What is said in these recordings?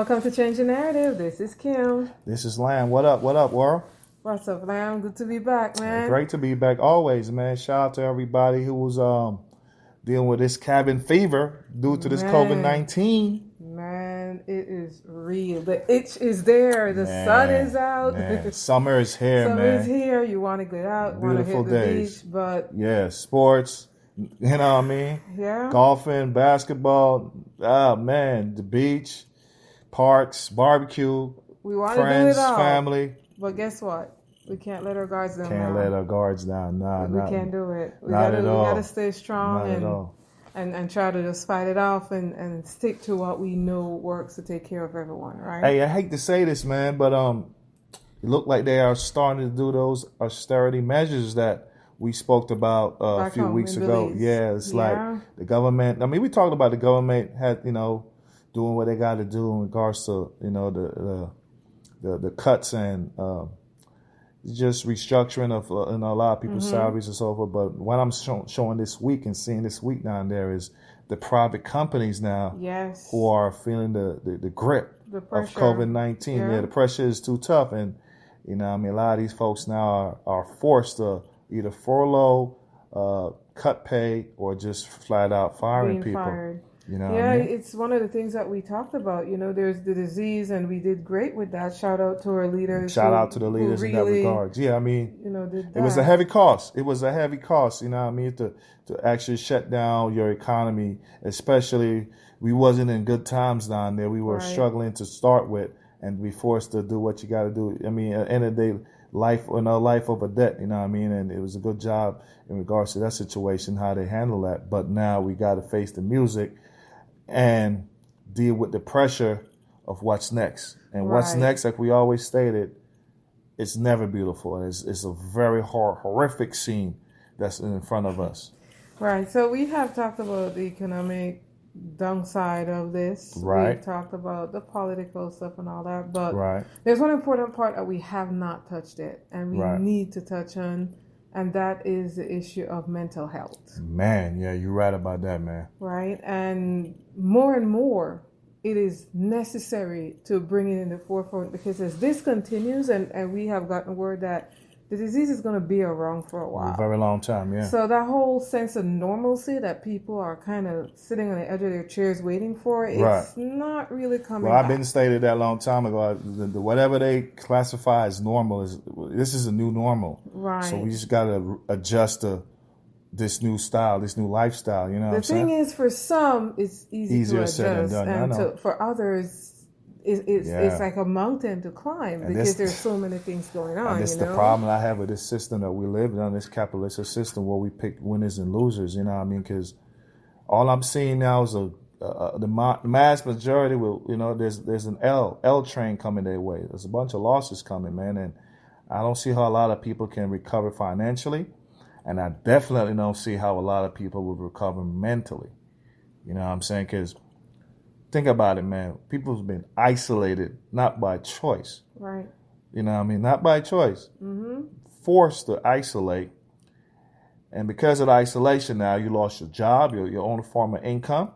Welcome to Change the Narrative. This is Kim. This is Lamb. What up, world? What's up, Lamb? Good to be back, man. Great to be back always, man. Shout out to everybody who was dealing with this cabin fever due to this COVID-19. Man, it is real. The itch is there. The sun is out. Summer is here, man. Summer is here. You want to get out, want to hit the beach, but... Yeah, sports, you know what I mean? Yeah. Golfing, basketball, man, the beach, parks, barbecue, we want friends, to do it all. Family. But guess what? We can't let our guards down. Can't let our guards down. We can't do it. We not at all. We gotta stay strong Not at all. And try to just fight it off and stick to what we know works to take care of everyone, right? Hey, I hate to say this, man, but it look like they are starting to do those austerity measures that we spoke about a few weeks ago. Yeah, it's like the government. I mean, we talked about the government had, doing what they got to do in regards to, the cuts and just restructuring of a lot of people's salaries and so forth. But what I'm showing this week and seeing this week down there is the private companies now who are feeling the grip of COVID-19. Yeah, the pressure is too tough. And, a lot of these folks now are forced to either furlough, cut pay, or just flat out firing people. Fired. You know what I mean? It's one of the things that we talked about. There's the disease, and we did great with that. Shout out to our leaders. Shout out to the leaders in that regards. Yeah, I mean, did that. It was a heavy cost. It was a heavy cost, to actually shut down your economy, especially we wasn't in good times down there. We were struggling to start with and be forced to do what you got to do. I mean, at the end of the day, life over debt, and it was a good job in regards to that situation, how they handle that. But now we got to face the music and deal with the pressure of what's next. And what's next, like we always stated, it's never beautiful. It's a very horrific scene that's in front of us. Right. So we have talked about the economic downside of this. Right. We've talked about the political stuff and all that. But there's one important part that we have not touched yet, and we need to touch on. And that is the issue of mental health. Man, yeah, you're right about that, man. Right? And more, it is necessary to bring it in the forefront, because as this continues, and we have gotten word that the disease is going to be around for a while. A very long time, yeah. So that whole sense of normalcy that people are kind of sitting on the edge of their chairs waiting for, it's not really coming back. I've been stated that a long time ago. Whatever they classify as normal, this is a new normal. Right. So we just got to adjust to this new style, this new lifestyle, The thing is, for some, it's easier to said than done. And for others, it's like a mountain to climb, because there's so many things going on. And this is the problem I have with this system that we live in, this capitalist system where we pick winners and losers. You know what I mean? Because all I'm seeing now is the mass majority will. There's an L train coming their way. There's a bunch of losses coming, man, and I don't see how a lot of people can recover financially, and I definitely don't see how a lot of people will recover mentally. You know what I'm saying? Because think about it, man. People have been isolated, not by choice. Right. You know what I mean? Not by choice. Mm-hmm. Forced to isolate. And because of the isolation now, you lost your job, your own form of income.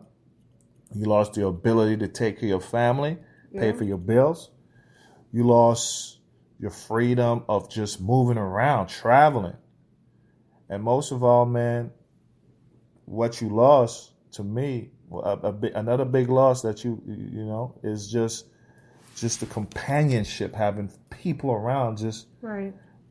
You lost your ability to take care of your family, pay for your bills. You lost your freedom of just moving around, traveling. And most of all, man, what you lost, to me, another big loss that is just the companionship, having people around,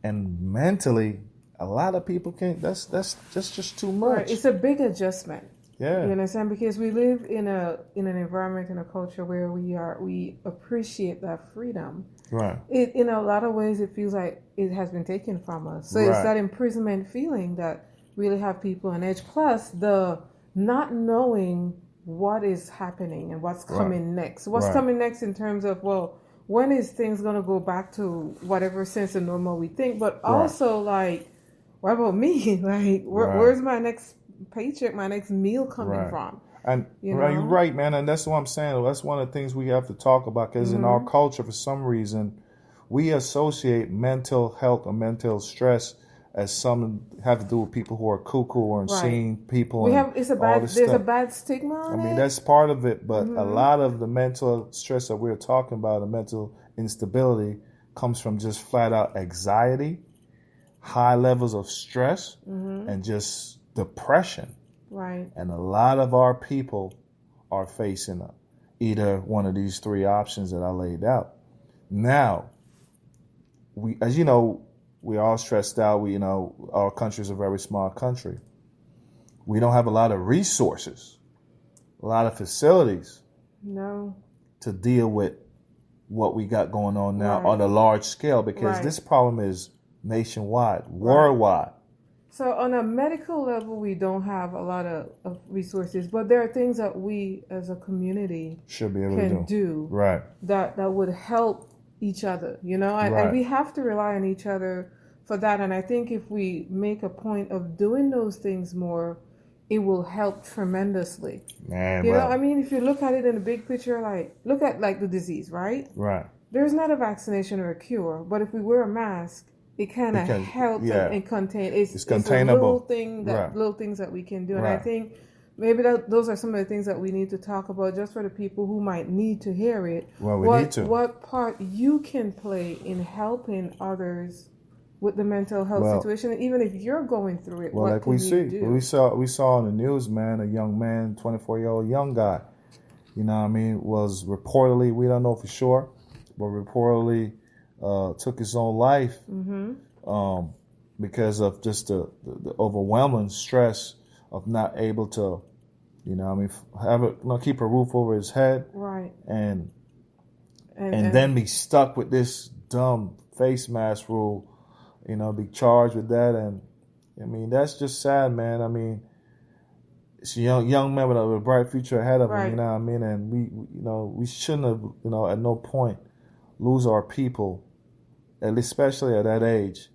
and mentally, a lot of people can't. That's just too much. Right. It's a big adjustment. Yeah, you understand, because we live in an environment, in a culture where we appreciate that freedom. Right. It, in a lot of ways, it feels like it has been taken from us. So it's that imprisonment feeling that really have people on edge. Plus the not knowing what is happening and what's coming next. What's coming next in terms of, well, when is things going to go back to whatever sense of normal we think? But also, like, what about me? Like, where's my next paycheck, my next meal coming from? And you're right, man. And that's what I'm saying. That's one of the things we have to talk about, because in our culture, for some reason, we associate mental health or mental stress as some have to do with people who are cuckoo or insane people. There's a bad stigma on it. I mean, that's part of it, but a lot of the mental stress that we're talking about, the mental instability, comes from just flat out anxiety, high levels of stress, and just depression. Right. And a lot of our people are facing either one of these three options that I laid out. Now, as you know, we're all stressed out. Our country is a very small country. We don't have a lot of resources, a lot of facilities. No. To deal with what we got going on now on a large scale, because this problem is nationwide, worldwide. So on a medical level, we don't have a lot of resources, but there are things that we as a community should be able to do right. that would help each other, and we have to rely on each other for that. And I think if we make a point of doing those things more, it will help tremendously. Man, I mean, if you look at it in the big picture, look at the disease, right? Right. There's not a vaccination or a cure, but if we wear a mask, it kind of helps and contain. It's containable. Little things that we can do, and I think maybe those are some of the things that we need to talk about, just for the people who might need to hear it. Well, we need to. What part you can play in helping others with the mental health situation, even if you're going through it. Well, what we saw on the news, man, a young man, 24-year-old young guy, was reportedly, we don't know for sure, but reportedly took his own life because of just the overwhelming stress of not able to, keep a roof over his head, right, and then be stuck with this dumb face mask rule, be charged with that. And I mean, that's just sad, man. I mean, it's a young man with a bright future ahead of him, and we shouldn't have, at no point lose our people, especially at that age,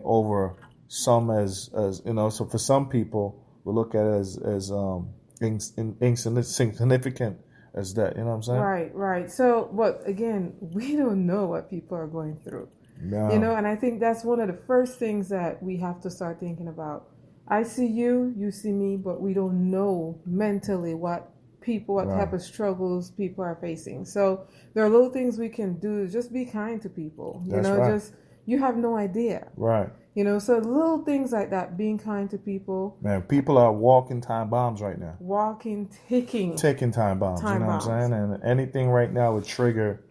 over some as so for some people, we look at it as insignificant as that, you know what I'm saying? Right. So, but again, we don't know what people are going through. No. And I think that's one of the first things that we have to start thinking about. I see you, you see me, but we don't know mentally what type of struggles people are facing. So there are little things we can do. Just be kind to people. Just you have no idea. Right. So little things like that, being kind to people. Man, people are walking time bombs right now. Taking time bombs. You know what I'm saying? And anything right now would trigger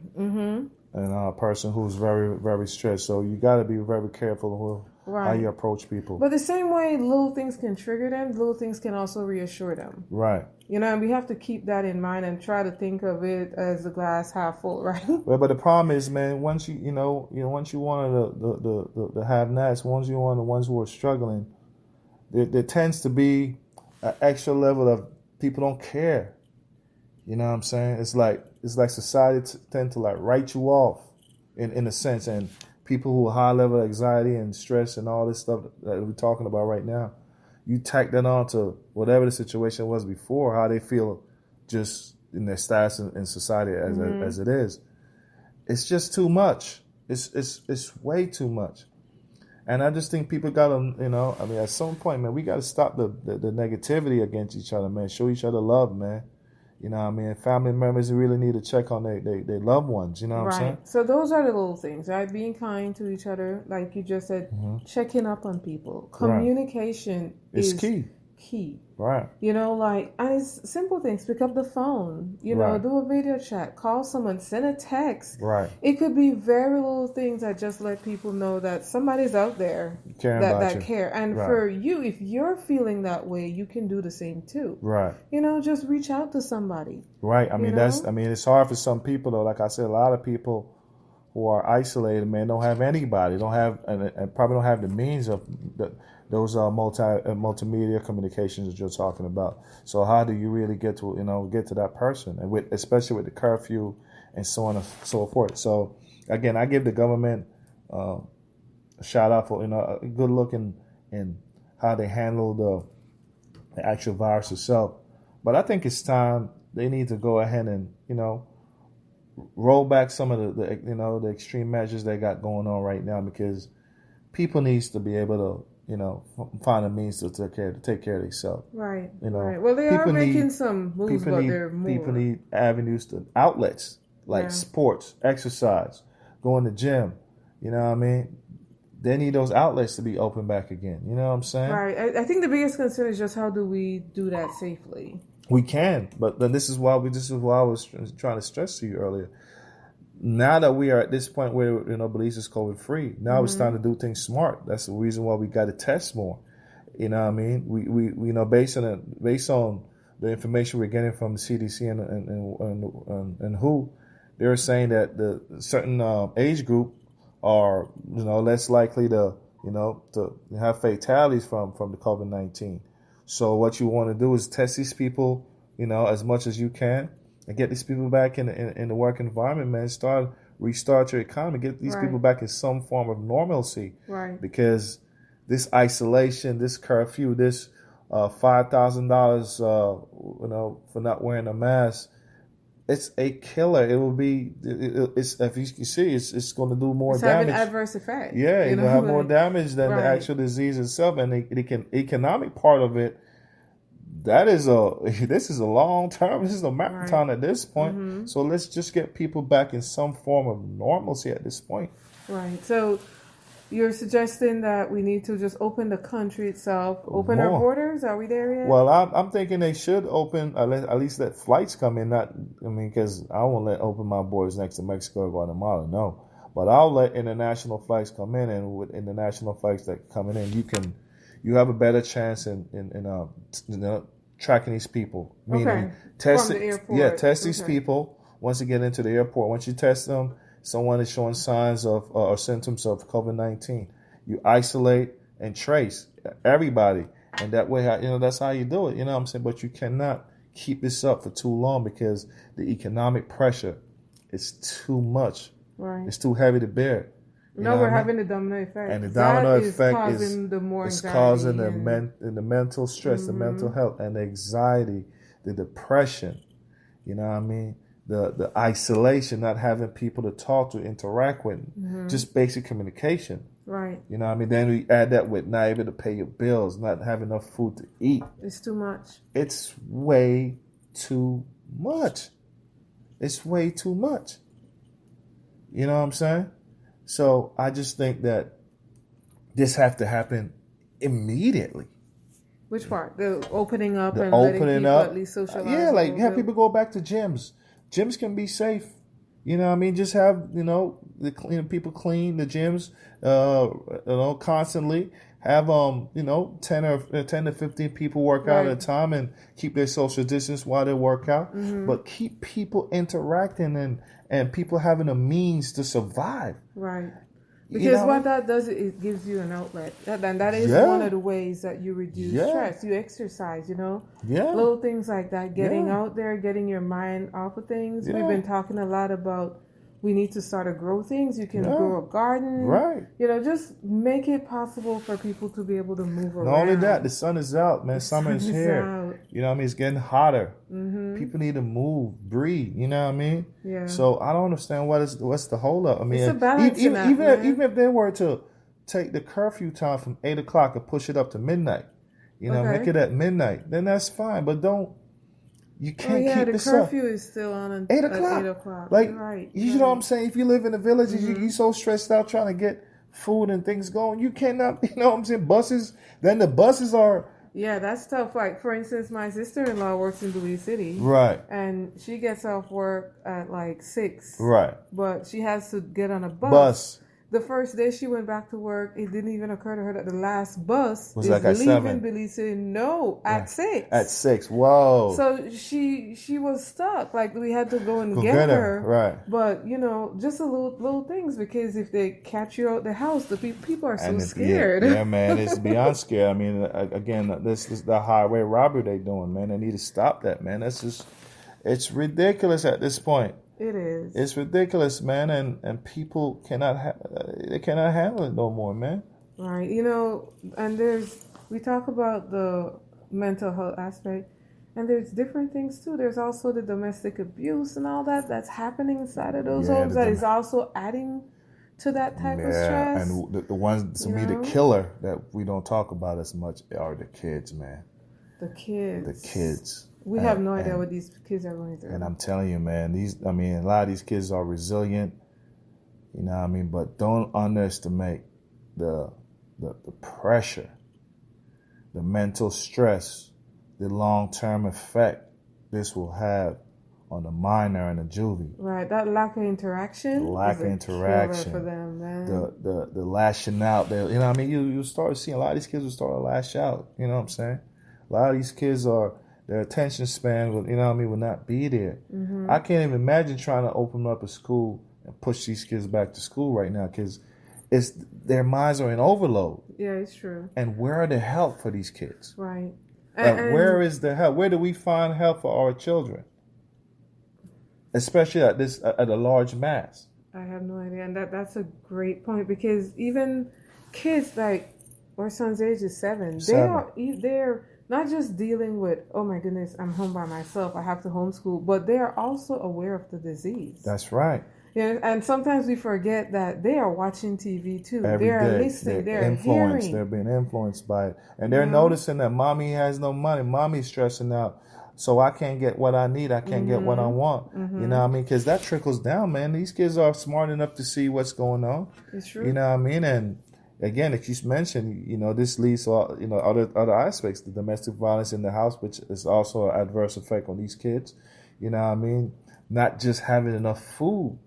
a person who's very, very stressed. So you got to be very careful how you approach people. But the same way little things can trigger them, little things can also reassure them. Right. And we have to keep that in mind and try to think of it as a glass half full, right? Well, but the problem is, man, once you once you one of the have-nots, once you one of the ones who are struggling, there tends to be an extra level of people don't care. You know what I'm saying? It's like society tend to write you off in a sense, and people who are high level anxiety and stress and all this stuff that we're talking about right now, you tack that on to whatever the situation was before, how they feel just in their status in society as it is. It's just too much. It's way too much. And I just think people got to, at some point, man, we got to stop the negativity against each other, man. Show each other love, man. Family members really need to check on their loved ones. You know what I'm saying? So those are the little things, right? Being kind to each other, like you just said, checking up on people. Communication is key. Right. And it's simple things. Pick up the phone. Do a video chat. Call someone. Send a text. Right. It could be very little things that just let people know that somebody's out there that care. And for you, if you're feeling that way, you can do the same too. Right. Just reach out to somebody. Right. It's hard for some people though. Like I said, a lot of people who are isolated, man, don't have anybody. And probably don't have the means of those multimedia communications that you're talking about. So how do you really get to that person, and especially with the curfew and so on and so forth. So again, I give the government a shout out for a good look in how they handle the actual virus itself. But I think it's time they need to go ahead and roll back some of the extreme measures they got going on right now, because people needs to be able to, find a means to take care of themselves. Right. Right. Well, they are making some moves, but they're more. People need avenues to outlets like sports, exercise, going to gym. You know what I mean? They need those outlets to be open back again. You know what I'm saying? Right. I think the biggest concern is just how do we do that safely? We can, but then this is why I was trying to stress to you earlier. Now that we are at this point where Belize is COVID free, now it's time to do things smart. That's the reason why we got to test more. You know what I mean? We based on the information we're getting from the CDC and WHO, they're saying that the certain age group are less likely to have fatalities from the COVID-19. So what you want to do is test these people as much as you can. And get these people back in the work environment, man. Restart your economy. Get these people back in some form of normalcy. Right. Because this isolation, this curfew, this $5,000, for not wearing a mask, it's a killer. It will be. It's if you see, it's going to do more damage. Having adverse effects. Yeah, you're gonna have more damage than the actual disease itself, and the economic part of it. This is a long term. This is a marathon at this point. Mm-hmm. So let's just get people back in some form of normalcy at this point. Right. So you're suggesting that we need to just open the country itself, open our borders? Are we there yet? Well, I'm thinking they should open, at least let flights come in. Because I won't open my borders next to Mexico or Guatemala, no. But I'll let international flights come in, and with international flights that coming in, you have a better chance in tracking these people. Meaning, test these people once you get into the airport. Once you test them, someone is showing signs of or symptoms of COVID-19. You isolate and trace everybody, and that way, that's how you do it. You know what I'm saying? But you cannot keep this up for too long because the economic pressure is too much. Right. It's too heavy to bear. We're having the domino effect. And the domino effect causing is causing the mental stress, the mental health, and the anxiety, the depression. You know what I mean? The isolation, not having people to talk to, interact with, just basic communication. Right. You know what I mean? Then we add that with not able to pay your bills, not having enough food to eat. It's too much. It's way too much. It's way too much. You know what I'm saying? So I just think that this have to happen immediately. Which part? The opening up and letting people at least socialize? Yeah, like have people go back to gyms. Gyms can be safe. You know what I mean? Just have, people clean the gyms, constantly. Have, 10 to 15 people work out at a time and keep their social distance while they work out. Mm-hmm. But keep people interacting and people having a means to survive. Right. Because what that does, it gives you an outlet. That is one of the ways that you reduce stress. You exercise, Yeah. Little things like that. Getting out there, getting your mind off of things. Yeah. We've been talking a lot about we need to start to grow things. You can grow a garden. Right. Just make it possible for people to be able to move around. Not only that, the sun is out, man. Summer is here. Out. You know what I mean? It's getting hotter. Mm-hmm. People need to move, breathe. You know what I mean? Yeah. So I don't understand what's the hold up. I mean, it's a balance even if they were to take the curfew time from 8 o'clock and push it up to midnight, make it at midnight, then that's fine. But don't. You can't keep this up. The curfew is still on at 8 o'clock. 8 o'clock. Like, you know what I'm saying? If you live in the villages, you're so stressed out trying to get food and things going. You cannot, you know what I'm saying? Then the buses are... Yeah, that's tough. Like, for instance, my sister-in-law works in Belize City. Right. And she gets off work at like 6. Right. But she has to get on a bus. The first day she went back to work, it didn't even occur to her that the last bus was is like at leaving 7. Belize City. No, at 6. At 6. Whoa. So she was stuck. Like, we had to go and get her. Right. But, just a little things, because if they catch you out the house, the people are so scared. Yeah, man, it's beyond scary. I mean, again, this is the highway robbery they doing, man. They need to stop that, man. That's just, it's ridiculous at this point. It is. It's ridiculous, man, and people cannot handle it no more, man. Right. And we talk about the mental health aspect, and there's different things too. There's also the domestic abuse and all that's happening inside of those homes that is also adding to that type of stress. And the ones, to me, the killer that we don't talk about as much are the kids, man. The kids. We have no idea what these kids are going through. And I'm telling you, man, a lot of these kids are resilient, you know what I mean? But don't underestimate the pressure, the mental stress, the long-term effect this will have on the minor and the juvie. Right, that lack of interaction. For them, man. The lashing out. You know what I mean? You start seeing a lot of these kids will start to lash out. You know what I'm saying? A lot of these kids their attention span will, you know what I mean, will not be there. Mm-hmm. I can't even imagine trying to open up a school and push these kids back to school right now because their minds are in overload. Yeah, it's true. And where are the help for these kids? Right. Where is the help? Where do we find help for our children? Especially at a large mass. I have no idea. And that's a great point because even kids like our son's age is 7. They're not just dealing with, oh my goodness, I'm home by myself, I have to homeschool, but they are also aware of the disease. That's right. Yeah, and sometimes we forget that they are watching TV too. They are listening. They're influenced. They're being influenced by it, and they're noticing that mommy has no money. Mommy's stressing out, so I can't get what I need. I can't get what I want. Mm-hmm. You know what I mean? Because that trickles down, man. These kids are smart enough to see what's going on. It's true. You know what I mean? And again, if you mentioned, this leads to other aspects, the domestic violence in the house, which is also an adverse effect on these kids. You know what I mean? Not just having enough food.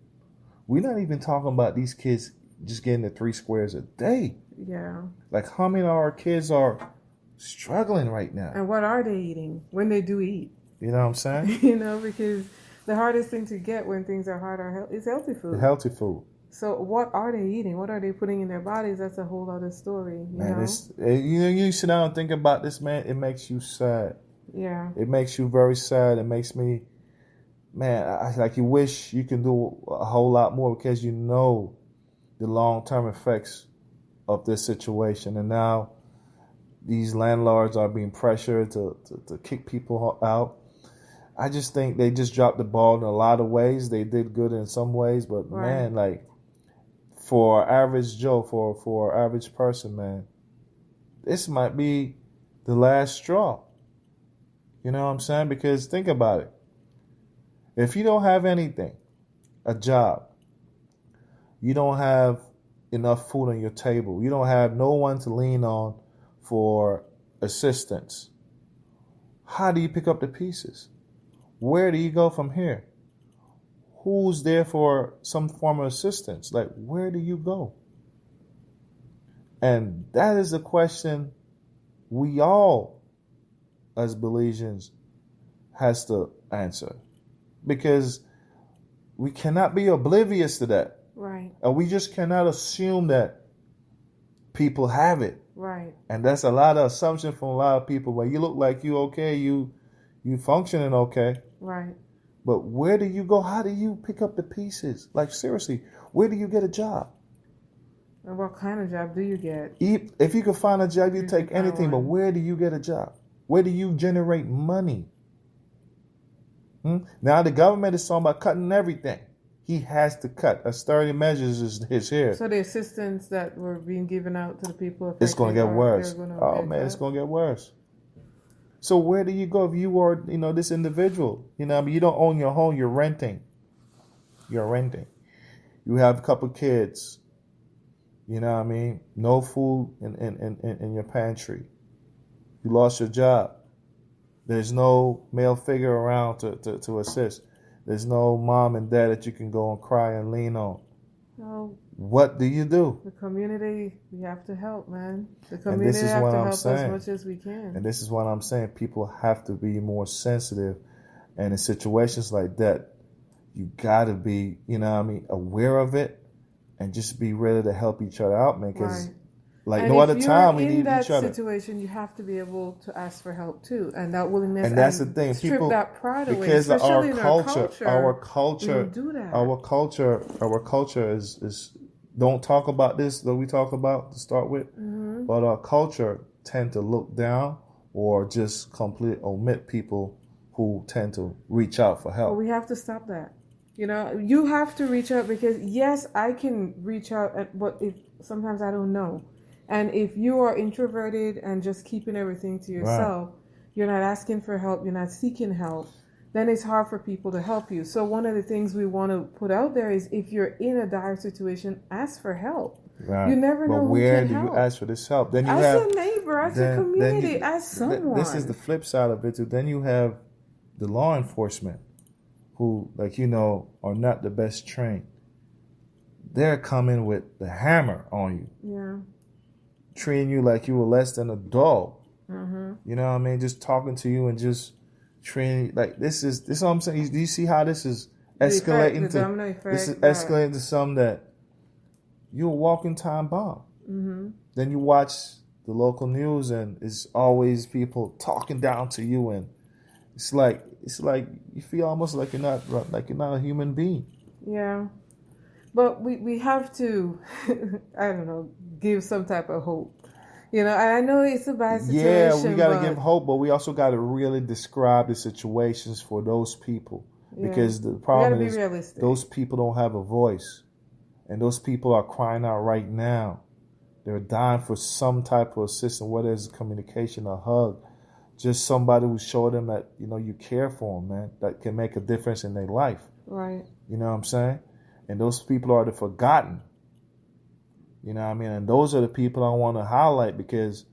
We're not even talking about these kids just getting the 3 squares a day. Yeah. Like how many of our kids are struggling right now? And what are they eating when they do eat? You know what I'm saying? Because the hardest thing to get when things are hard is healthy food. Healthy food. So what are they eating? What are they putting in their bodies? That's a whole other story. You sit down and think about this, man. It makes you sad. Yeah. It makes you very sad. It makes me, man, you wish you can do a whole lot more because you know the long-term effects of this situation. And now these landlords are being pressured to kick people out. I just think they just dropped the ball in a lot of ways. They did good in some ways, but man, for average Joe, for average person, man, this might be the last straw. You know what I'm saying? Because think about it. If you don't have anything, a job, you don't have enough food on your table, you don't have no one to lean on for assistance, how do you pick up the pieces? Where do you go from here? Who's there for some form of assistance? Like, where do you go? And that is a question we all, as Belizeans, has to answer. Because we cannot be oblivious to that. Right. And we just cannot assume that people have it. Right. And that's a lot of assumption from a lot of people. Well, you look like you okay, you functioning okay. Right. But where do you go? How do you pick up the pieces? Like, seriously, where do you get a job? And what kind of job do you get? If you could find a job, you take anything. But where do you get a job? Where do you generate money? Now the government is talking about cutting everything. He has to cut. Austerity measures is here. So the assistance that were being given out to the people, it's going to get worse. It's going to get worse. So where do you go if you are, this individual? You don't own your home. You're renting. You have a couple kids. You know what I mean? No food in your pantry. You lost your job. There's no male figure around to assist. There's no mom and dad that you can go and cry and lean on. No. What do you do? The community, we have to help, man. The community have to help as much as we can. And this is what I'm saying. People have to be more sensitive. And in situations like that, you got to be, aware of it and just be ready to help each other out, man. Because no other time we need each other. In that situation, you have to be able to ask for help too, and that willingness. And that's the thing, strip that pride away. Because especially our culture, do that. Our culture is don't talk about this that we talk about to start with, but our culture tend to look down or just completely omit people who tend to reach out for help. Well, we have to stop that. You have to reach out because yes, I can reach out, but if sometimes I don't know. And if you are introverted and just keeping everything to yourself, right. You're not asking for help, you're not seeking help, then it's hard for people to help you. So one of the things we want to put out there is if you're in a dire situation, ask for help. Right. You never know who can help. But where do you ask for this help? Then you as a neighbor, as a community, as someone. This is the flip side of it too. Then you have the law enforcement who, are not the best trained. They're coming with the hammer on you. Yeah. Treating you like you were less than a dog. Mm-hmm. You know what I mean? Just talking to you and just treating like this is what I'm saying. Do you see how this is escalating this is escalating to something that you're a walking time bomb. Mm-hmm. Then you watch the local news and it's always people talking down to you, and it's like you feel almost like you're not a human being. Yeah, but we have to I don't know, give some type of hope. I know it's a bad situation. Yeah, we got to give hope, but we also got to really describe the situations for those people. Yeah. Because the problem is realistic. Those people don't have a voice. And those people are crying out right now. They're dying for some type of assistance, whether it's communication, a hug, just somebody who show them that, you care for them, man, that can make a difference in their life. Right. You know what I'm saying? And those people are the forgotten. You know what I mean? And those are the people I want to highlight because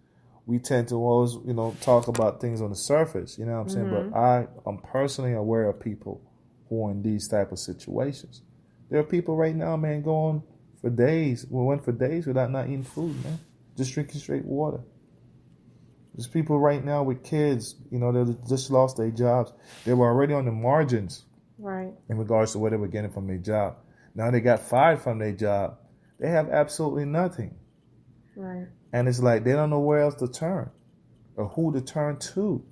we tend to always, talk about things on the surface. You know what I'm saying? Mm-hmm. But I'm personally aware of people who are in these type of situations. There are people right now, man, going for days. We went for days without not eating food, man. Just drinking straight water. There's people right now with kids, that just lost their jobs. They were already on the margins. Right. In regards to what they were getting from their job. Now they got fired from their job. They have absolutely nothing. Right. And it's like they don't know where else to turn or who to turn to.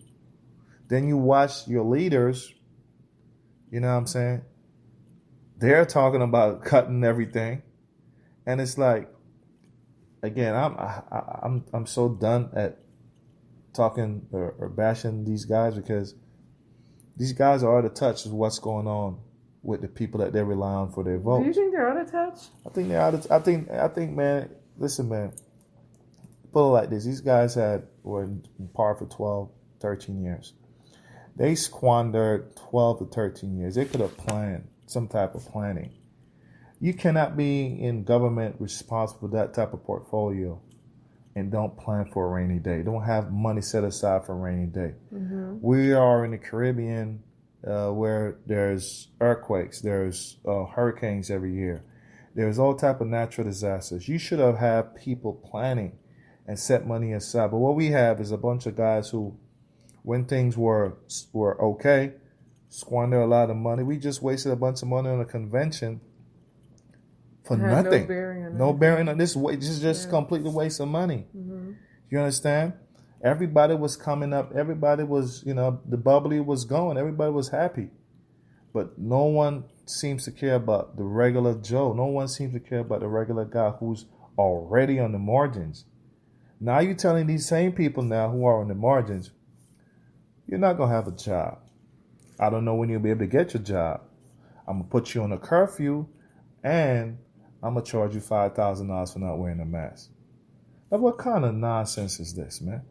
Then you watch your leaders, you know what I'm saying? They're talking about cutting everything. And it's like, again, I'm so done at talking or bashing these guys because these guys are out of touch with what's going on with the people that they rely on for their votes. Do you think they're out of touch? I think they're out of I think, man, listen, man, put it like this. These guys were in power for 12, 13 years. They squandered 12 to 13 years. They could have planned some type of planning. You cannot be in government responsible for that type of portfolio and don't plan for a rainy day. Don't have money set aside for a rainy day. Mm-hmm. We are in the Caribbean where there's earthquakes, there's hurricanes every year. There's all type of natural disasters. You should have had people planning and set money aside. But what we have is a bunch of guys who, when things were okay, squander a lot of money. We just wasted a bunch of money on a convention for nothing. No bearing on this. This is just completely waste of money. Mm-hmm. You understand? Everybody was coming up. Everybody was, the bubbly was going. Everybody was happy. But no one seems to care about the regular Joe. No one seems to care about the regular guy who's already on the margins. Now you're telling these same people now who are on the margins, you're not going to have a job. I don't know when you'll be able to get your job. I'm going to put you on a curfew and I'm going to charge you $5,000 for not wearing a mask. Now, what kind of nonsense is this, man?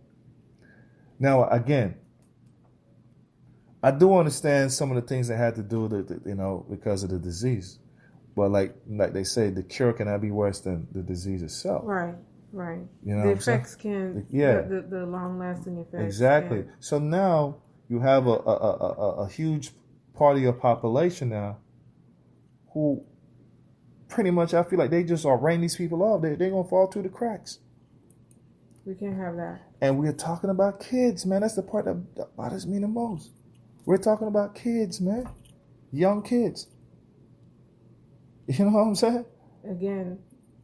Now, again, I do understand some of the things that had to do with, because of the disease. But like they say, the cure cannot be worse than the disease itself. Right. The effects can, the long-lasting effects. Exactly. Can. So now you have a huge part of your population now who pretty much, I feel like they just are writing these people off. They're going to fall through the cracks. We can't have that. And we're talking about kids, man. That's the part that bothers me the most. We're talking about kids, man. Young kids. You know what I'm saying? Again,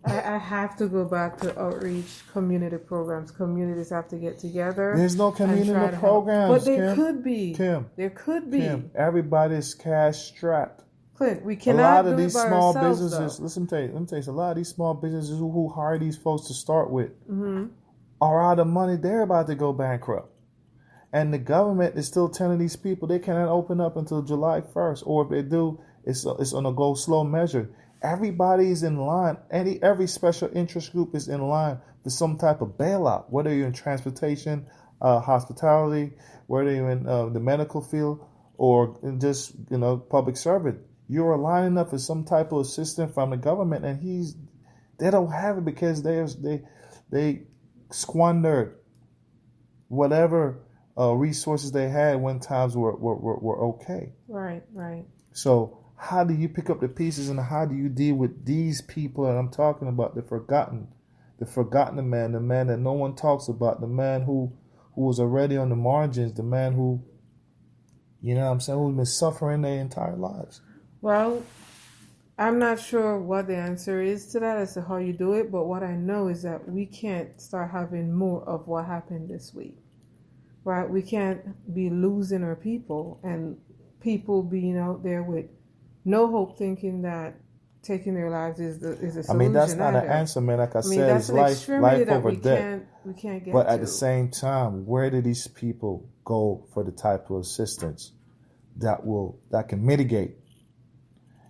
I have to go back to outreach community programs. Communities have to get together. There's no community programs. But there could be. Kim. There could be. Kim, everybody's cash strapped. Clint, we cannot do it by small ourselves, businesses. though. Listen, let me tell you, a lot of these small businesses who hire these folks to start with are out of money. They're about to go bankrupt. And the government is still telling these people they cannot open up until July 1st. Or if they do, It's on a go slow measure. Everybody's in line. Every special interest group is in line for some type of bailout. Whether you're in transportation, hospitality, whether you're in the medical field, or in just public servant, you're lining up for some type of assistance from the government, and they don't have it because they squandered whatever resources they had when times were okay. Right. So how do you pick up the pieces, and how do you deal with these people that I'm talking about, the forgotten man, the man that no one talks about, the man who was already on the margins, the man who, who's been suffering their entire lives? Well, I'm not sure what the answer is to that as to how you do it, but what I know is that we can't start having more of what happened this week, right? We can't be losing our people and people being out there with no hope, thinking that taking their lives is a solution. I mean, that's not an answer, man. Like I said, it's life over death. We can't get. But at the same time, where do these people go for the type of assistance that can mitigate?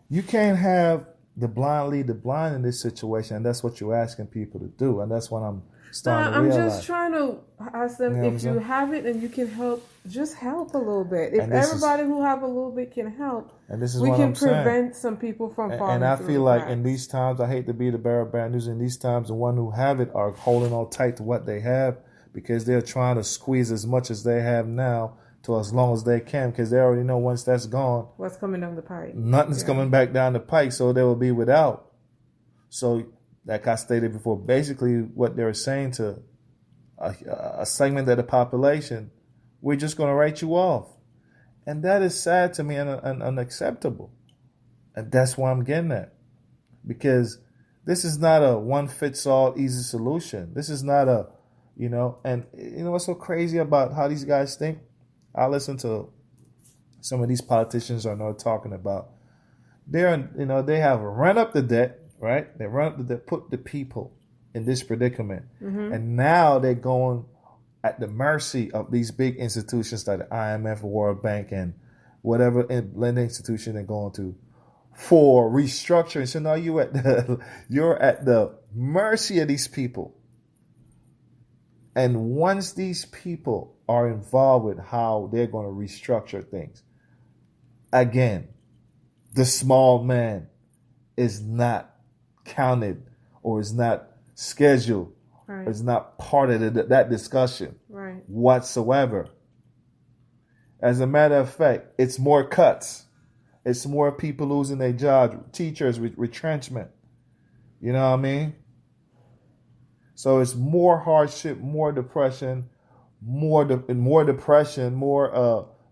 You can't have the blind lead the blind in this situation, and that's what you're asking people to do, and that's what I'm starting to realize. I'm just trying to ask them, if you have it and you can help, just help a little bit. If everybody who have a little bit can help, and this is we what can I'm saying. Prevent some people from falling. And I feel like in these times, I hate to be the bearer of bad news. In these times, the one who have it are holding on tight to what they have because they're trying to squeeze as much as they have now to as long as they can, because they already know once that's gone, what's coming down the pipe. Nothing's coming back down the pike, so they will be without. So, like I stated before, basically what they're saying to a segment of the population, we're just going to write you off. And that is sad to me and unacceptable. And that's why I'm getting at. Because this is not a one-fits-all easy solution. This is not and what's so crazy about how these guys think? I listen to some of these politicians I know talking about. They have run up the debt, right? They run up the debt, put the people in this predicament. Mm-hmm. And now they're going at the mercy of these big institutions like the IMF, World Bank, and whatever lending institution they're going to for restructuring. So now you're at the mercy of these people. And once these people are involved with how they're going to restructure things, again, the small man is not counted or is not scheduled, right, or is not part of that discussion, right, whatsoever. As a matter of fact, it's more cuts. It's more people losing their jobs, teachers with retrenchment. You know what I mean? So it's more hardship, more depression, more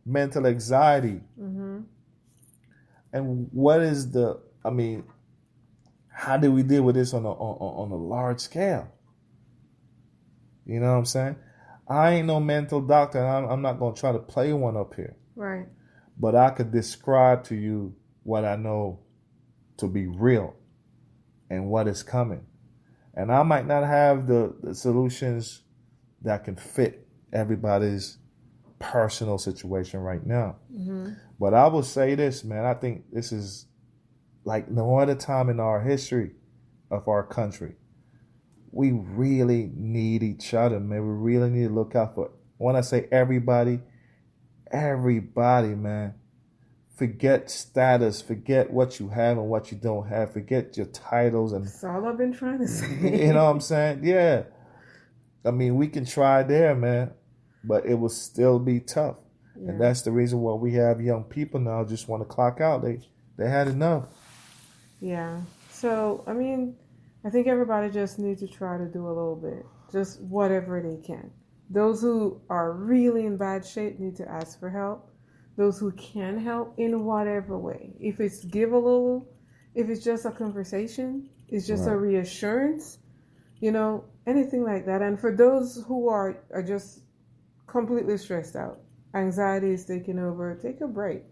mental anxiety. Mm-hmm. And what is how do we deal with this on a large scale? You know what I'm saying? I ain't no mental doctor, and I'm not going to try to play one up here. Right. But I could describe to you what I know to be real and what is coming. And I might not have the solutions that can fit everybody's personal situation right now. Mm-hmm. But I will say this, man. I think this is like no other time in our history of our country. We really need each other, man. We really need to look out for, when I say everybody, man. Forget status. Forget what you have and what you don't have. Forget your titles. And that's all I've been trying to say. You know what I'm saying? Yeah. I mean, we can try there, man, but it will still be tough. Yeah. And that's the reason why we have young people now just want to clock out. They had enough. Yeah. So, I mean, I think everybody just needs to try to do a little bit. Just whatever they can. Those who are really in bad shape need to ask for help. Those who can help in whatever way. If it's give a little, if it's just a conversation, it's just right, a reassurance, anything like that. And for those who are just completely stressed out, anxiety is taking over, take a break.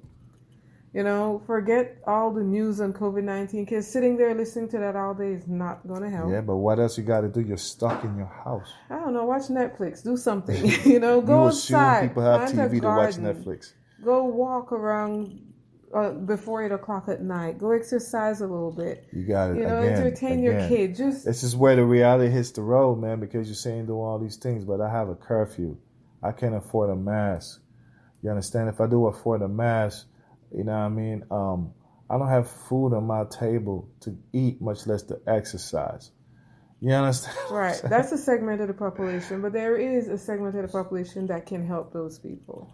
Forget all the news on COVID-19, because sitting there listening to that all day is not going to help. Yeah, but what else you got to do? You're stuck in your house. I don't know. Watch Netflix. Do something. Go outside. People have TV to watch Netflix. Go walk around before 8 o'clock at night. Go exercise a little bit. You got it. Entertain your kid. This is where the reality hits the road, man, because you're saying do all these things, but I have a curfew. I can't afford a mask. You understand? If I do afford a mask, you know what I mean? I don't have food on my table to eat, much less to exercise. You understand? Right. That's a segment of the population, but there is a segment of the population that can help those people.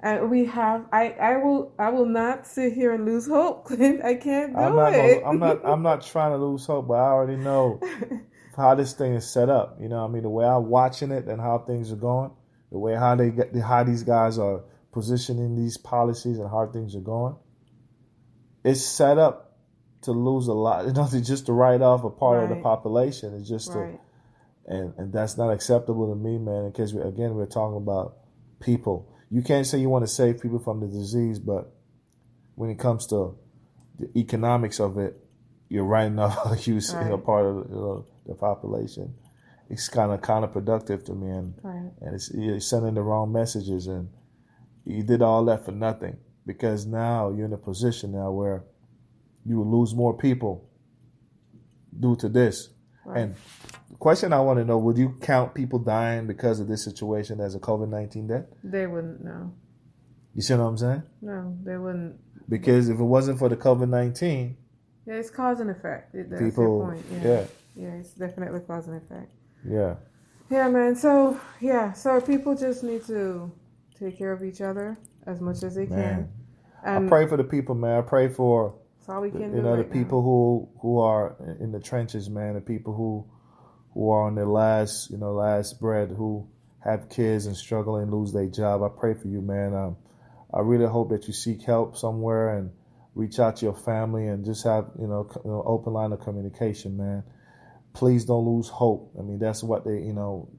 And we have. I will not sit here and lose hope. I can't do it. I'm not trying to lose hope, but I already know how this thing is set up. You know what I mean? The way I'm watching it and how things are going, the way how these guys are positioning these policies and how things are going. It's set up to lose a lot. It's not just to write off a part of the population. It's just and that's not acceptable to me, man. Because we're talking about people. You can't say you want to save people from the disease, but when it comes to the economics of it, you're writing off a huge part of the population. It's kind of counterproductive to me, and you're sending the wrong messages, and you did all that for nothing because now you're in a position now where you will lose more people due to this. Right. And the question I want to know, would you count people dying because of this situation as a COVID-19 death? They wouldn't, no. You see what I'm saying? No, they wouldn't. Because if it wasn't for the COVID-19... Yeah, it's cause and effect. That's people, your point. Yeah, it's definitely cause and effect. Yeah. Yeah, man. So people just need to take care of each other as much as they can. And I pray for the people, man. I pray for... That's all we can do. The people who are in the trenches, man. The people who are on their last bread, who have kids and struggle and lose their job. I pray for you, man. I really hope that you seek help somewhere and reach out to your family and just have open line of communication, man. Please don't lose hope. I mean, that's what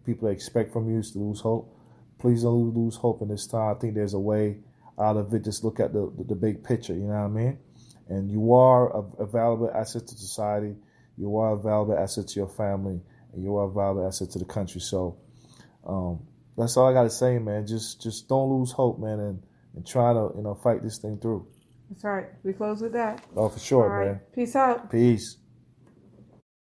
people expect from you is to lose hope. Please don't lose hope in this time. I think there's a way out of it. Just look at the big picture. You know what I mean? And you are a valuable asset to society. You are a valuable asset to your family. And you are a valuable asset to the country. So that's all I got to say, man. Just don't lose hope, man, and try to fight this thing through. That's right. We close with that. Oh, for sure, man. Peace out. Peace.